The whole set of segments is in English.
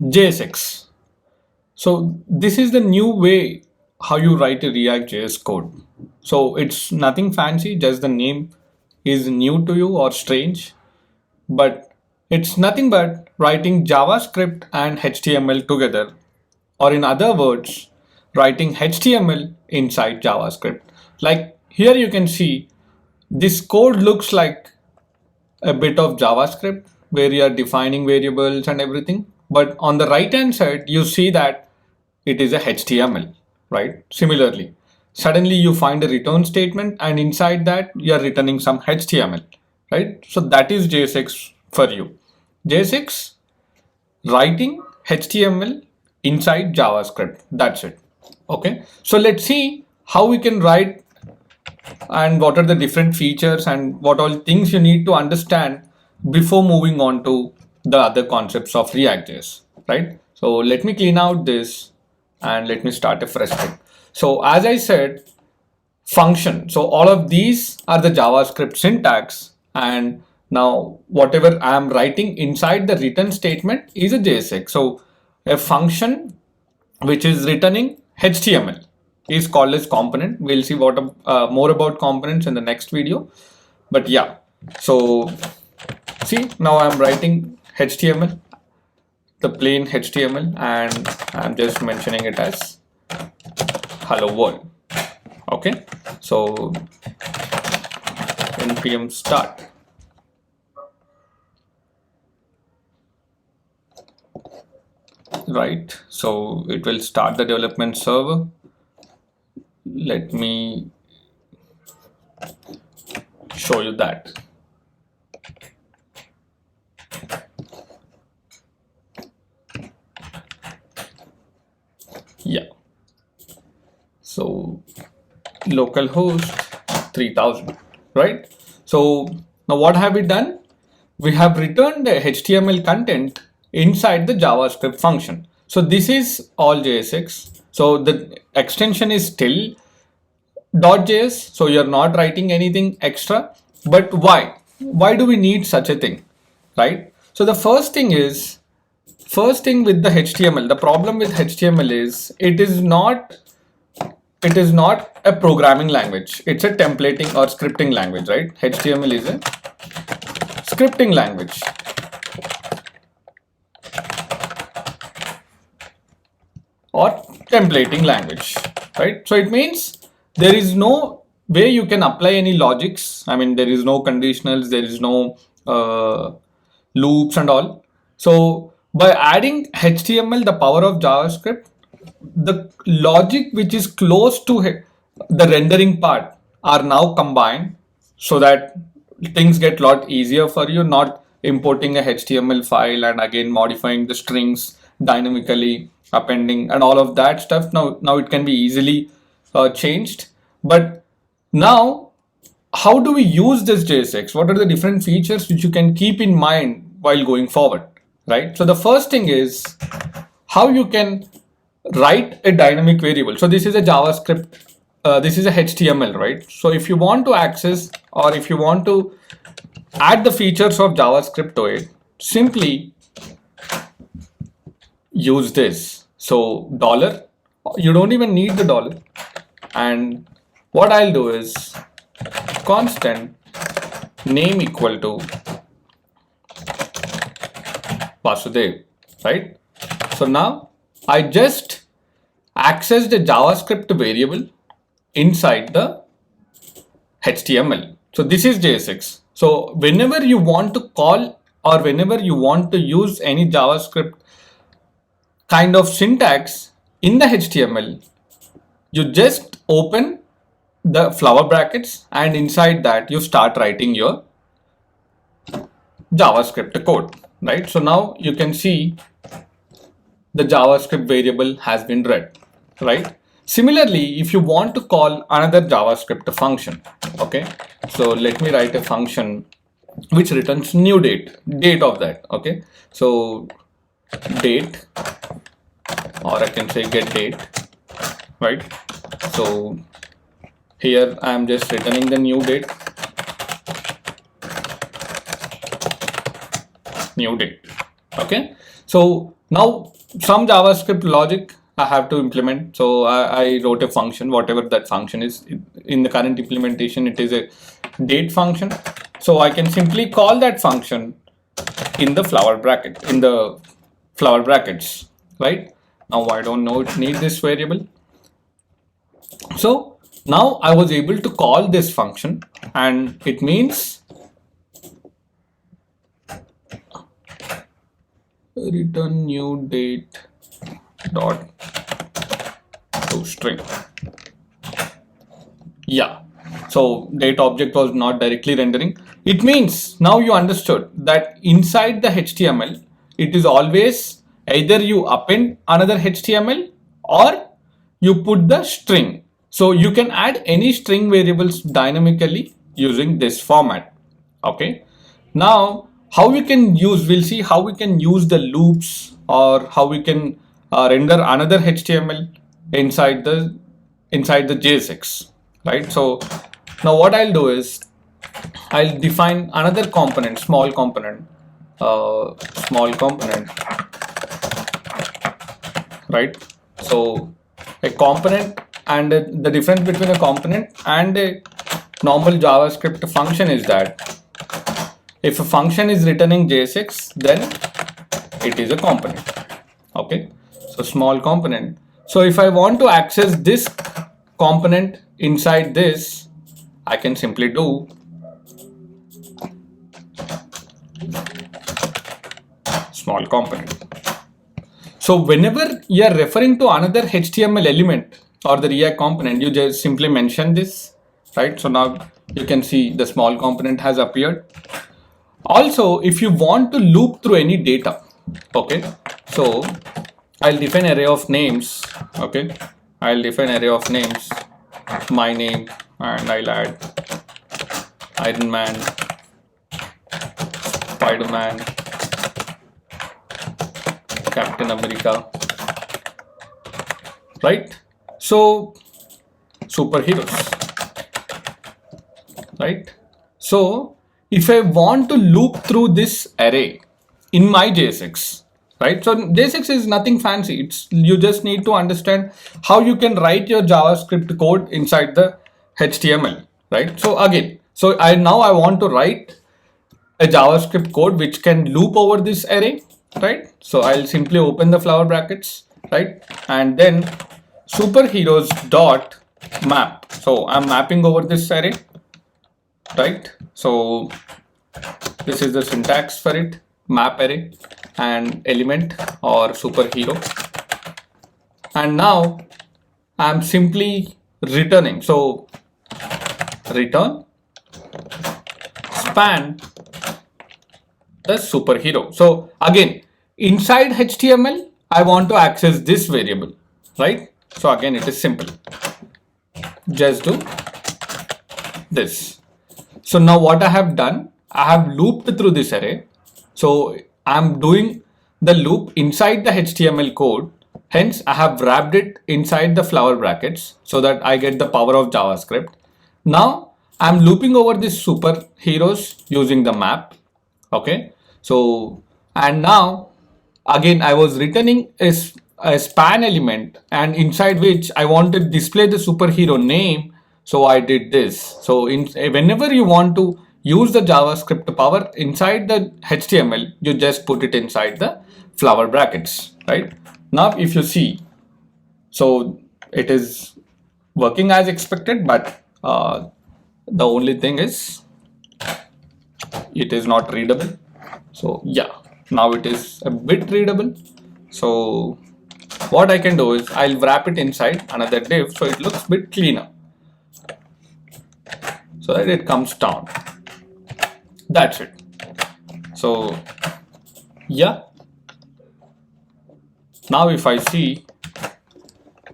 JSX. So this is the new way how you write a React.js code. So it's nothing fancy, just the name is new to you or strange, but it's nothing but writing JavaScript and HTML together, or in other words, writing HTML inside JavaScript. Like here you can see this code looks like a bit of JavaScript where you are defining variables and everything. But on the right hand side, you see that it is a HTML, right? Similarly, suddenly you find a return statement and inside that you are returning some HTML, right? So that is JSX for you. JSX writing HTML inside JavaScript. That's it. Okay. So let's see how we can write and what are the different features and what all things you need to understand before moving on to the other concepts of React.js, right? So let me clean out this and let me start a fresh script. So as I said, function. So all of these are the JavaScript syntax, and now whatever I am writing inside the return statement is a JSX. So a function which is returning HTML is called as component. We'll see what more about components in the next video. But yeah, so see, now I'm writing HTML, the plain HTML, and I'm just mentioning it as hello world. Okay, so npm start. Right, so it will start the development server. Let me show you that. Yeah, so localhost 3000, right? So now what have we done? We have returned the HTML content inside the JavaScript function. So this is all JSX. So the extension is still .js. So you're not writing anything extra. But why? Why do we need such a thing, right? So the first thing with the HTML, the problem with HTML is it is not a programming language. It's a templating or scripting language, right? HTML is a scripting language. Or templating language, right? So it means there is no way you can apply any logics. I mean, there is no conditionals, there is no loops and all. So by adding HTML, the power of JavaScript, the logic which is close to the rendering part are now combined so that things get a lot easier for you, not importing a HTML file and again modifying the strings dynamically, appending and all of that stuff. Now it can be easily changed. But now, how do we use this JSX? What are the different features which you can keep in mind while going forward, right? So the first thing is how you can write a dynamic variable. So this is a JavaScript, this is a HTML, right? So if you want to access or if you want to add the features of JavaScript to it, simply use this. So dollar, you don't even need the dollar. And what I'll do is constant name equal to Vasudev, right? So now I just accessed a JavaScript variable inside the HTML. So this is JSX. So whenever you want to call or whenever you want to use any JavaScript kind of syntax in the HTML, you just open the flower brackets and inside that you start writing your JavaScript code, right? So now you can see the JavaScript variable has been read, right? Similarly, if you want to call another JavaScript function, okay, so let me write a function which returns new date of that, okay, so date, or I can say get date, right? So here I am just returning the new date, okay. So Now some JavaScript logic I have to implement. So I wrote a function, whatever that function is. In the current implementation, it is a date function. So I can simply call that function in the flower brackets, right? Now I don't need this variable. So now I was able to call this function, and it means return new date dot to string. Yeah, so date object was not directly rendering. It means now you understood that inside the HTML, it is always either you append another HTML or you put the string. So you can add any string variables dynamically using this format. Okay. Now, how we can use, we'll see how we can use the loops, or how we can render another HTML inside the JSX, right? So now what I'll do is I'll define another component, small component, right? So a component, and the difference between a component and a normal JavaScript function is that if a function is returning JSX, then it is a component. Okay, so small component. So if I want to access this component inside this, I can simply do small component. So whenever you are referring to another HTML element or the React component, you just simply mention this, right? So now you can see the small component has appeared. Also, if you want to loop through any data, okay, so I'll define array of names. Okay, I'll define array of names, my name, and I'll add Iron Man, Spider-Man, Captain America, right? So superheroes, right? So if I want to loop through this array in my JSX, right? So JSX is nothing fancy. It's, you just need to understand how you can write your JavaScript code inside the HTML, right? So again, so I want to write a JavaScript code which can loop over this array, right? So I'll simply open the flower brackets, right? And then superheroes dot map. So I'm mapping over this array, right? So this is the syntax for it, map array and element or superhero. And now I'm simply returning. So return span the superhero. So again, inside HTML, I want to access this variable, right? So again, it is simple. Just do this. So now what I have done, I have looped through this array. So I'm doing the loop inside the HTML code. Hence, I have wrapped it inside the flower brackets so that I get the power of JavaScript. Now I'm looping over these superheroes using the map. Okay. So, and now again, I was returning a span element, and inside which I want to display the superhero name. So I did this. So whenever you want to use the JavaScript power inside the HTML, you just put it inside the flower brackets, right? Now, if you see, so it is working as expected, but the only thing is it is not readable. So yeah, now it is a bit readable. So what I can do is I'll wrap it inside another div so it looks a bit cleaner, so that it comes down. That's it. So yeah, now if I see,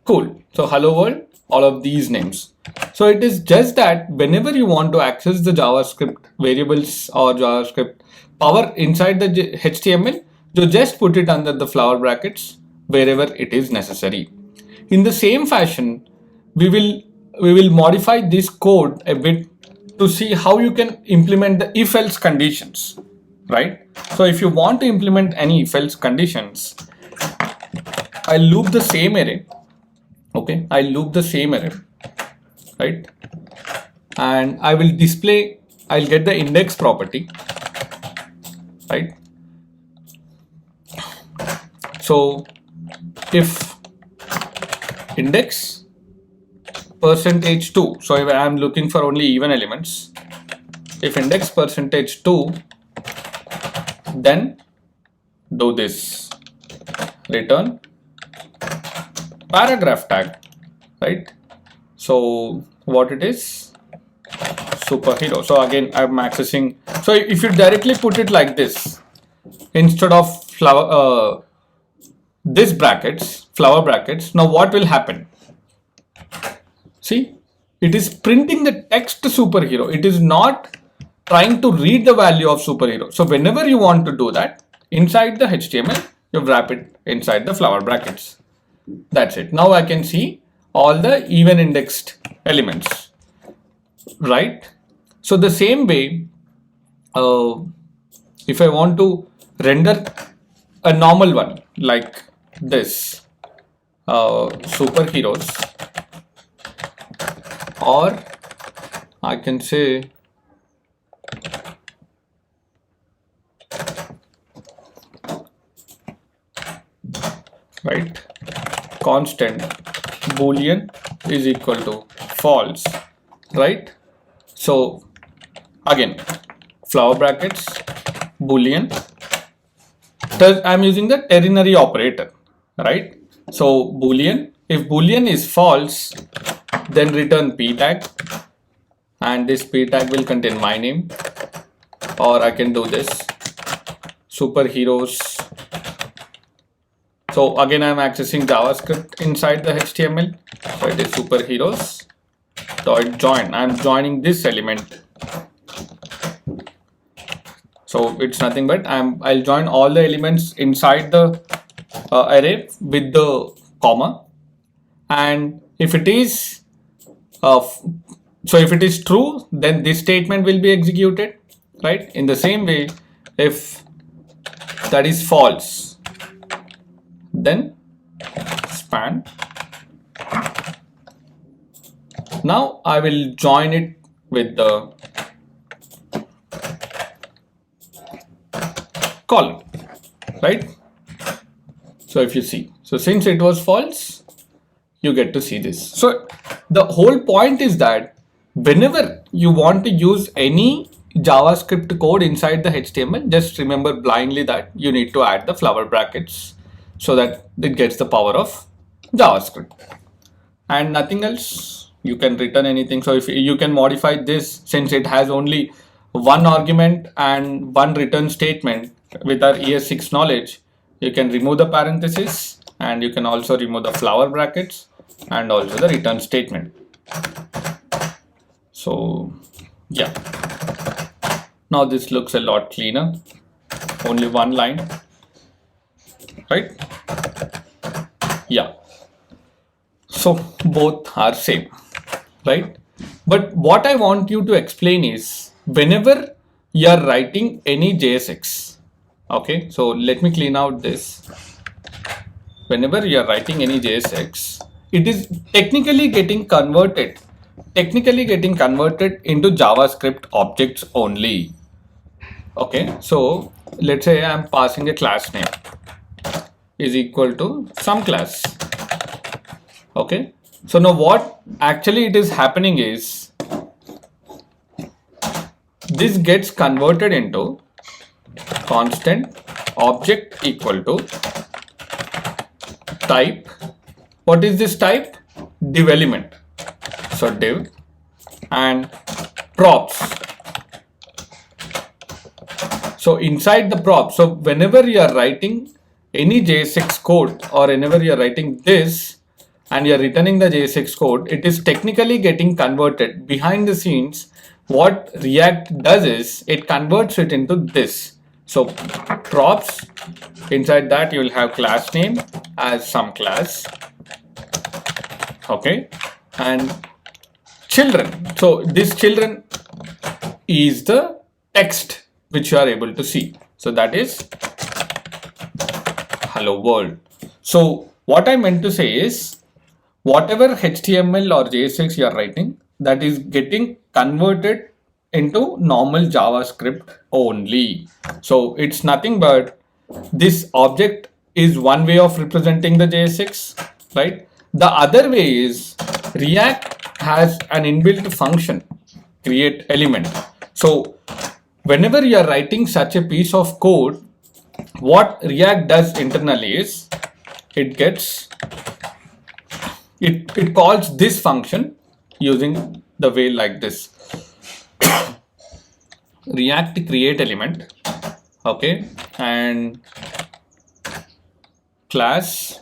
cool. So hello world, all of these names. So it is just that whenever you want to access the JavaScript variables or JavaScript power inside the HTML, you just put it under the flower brackets wherever it is necessary. In the same fashion, we will modify this code a bit to see how you can implement the if-else conditions, right? So if you want to implement any if-else conditions, I'll loop the same array. Okay, I'll loop the same array, right? And I will display, I'll get the index property, right? So if index %2, so if I'm looking for only even elements, if index %2, then do this, return paragraph tag, right? So what it is, superhero. So again, I'm accessing, so if you directly put it like this, instead of flower, this brackets, flower brackets, now what will happen? See, it is printing the text superhero. It is not trying to read the value of superhero. So whenever you want to do that, inside the HTML, you wrap it inside the flower brackets. That's it. Now I can see all the even indexed elements, right? So the same way, if I want to render a normal one like this, superheroes, or I can say right, constant boolean is equal to false, right? So again, flower brackets, boolean, I'm using the ternary operator, right? So boolean, if boolean is false, then return p tag, and this p tag will contain my name, or I can do this, superheroes. So again, I'm accessing JavaScript inside the HTML. So it is superheroes dot join. I'm joining this element. So it's nothing but I'll join all the elements inside the array with the comma. And if it is so if it is true, then this statement will be executed, right? In the same way, if that is false, then span. Now I will join it with the column, right? So if you see, so since it was false, you get to see this. So the whole point is that whenever you want to use any JavaScript code inside the HTML, just remember blindly that you need to add the flower brackets so that it gets the power of JavaScript and nothing else. You can return anything. So if you can modify this, since it has only one argument and one return statement, with our ES6 knowledge, you can remove the parenthesis and you can also remove the flower brackets and also the return statement. So yeah, now this looks a lot cleaner, only one line, right? Yeah, so both are same, right? But what I want you to explain is, whenever you are writing any JSX, okay, so let me clean out this. Whenever you are writing any JSX, it is technically getting converted into JavaScript objects only. Okay, so let's say I'm passing a class name is equal to some class. Okay, so now what actually it is happening is, this gets converted into constant object equal to type. What is this type? Div element. So div and props. So inside the props, so whenever you are writing any JSX code, or whenever you are writing this and you are returning the JSX code, it is technically getting converted behind the scenes. What React does is it converts it into this. So props, inside that you will have class name as some class, okay, and children. So this children is the text which you are able to see. So that is hello world. So What I meant to say is, whatever HTML or JSX you are writing, that is getting converted into normal JavaScript only. So it's nothing but this object is one way of representing the JSX, right? The other way is React has an inbuilt function, create element. So whenever you are writing such a piece of code, what React does internally is it gets it calls this function using the way like this. React create element, okay, and class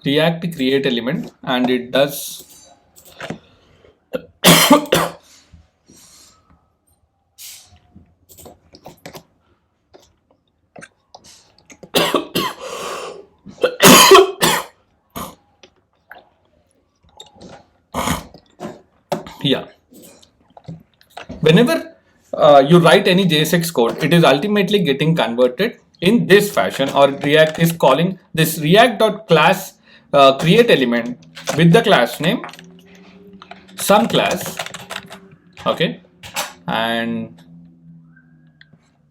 React create element, and it does yeah. Whenever you write any JSX code, it is ultimately getting converted in this fashion, or React is calling this React.class create element with the class name some class, okay, and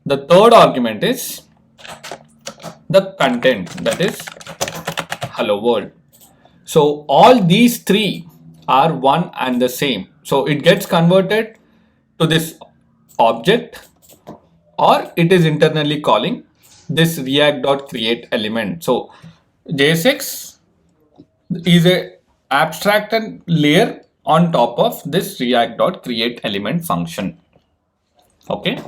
the third argument is the content, that is hello world. So all these three are one and the same. So it gets converted to this object, or it is internally calling this react.create element. So JSX is a abstracted layer on top of this react.create element function. Okay.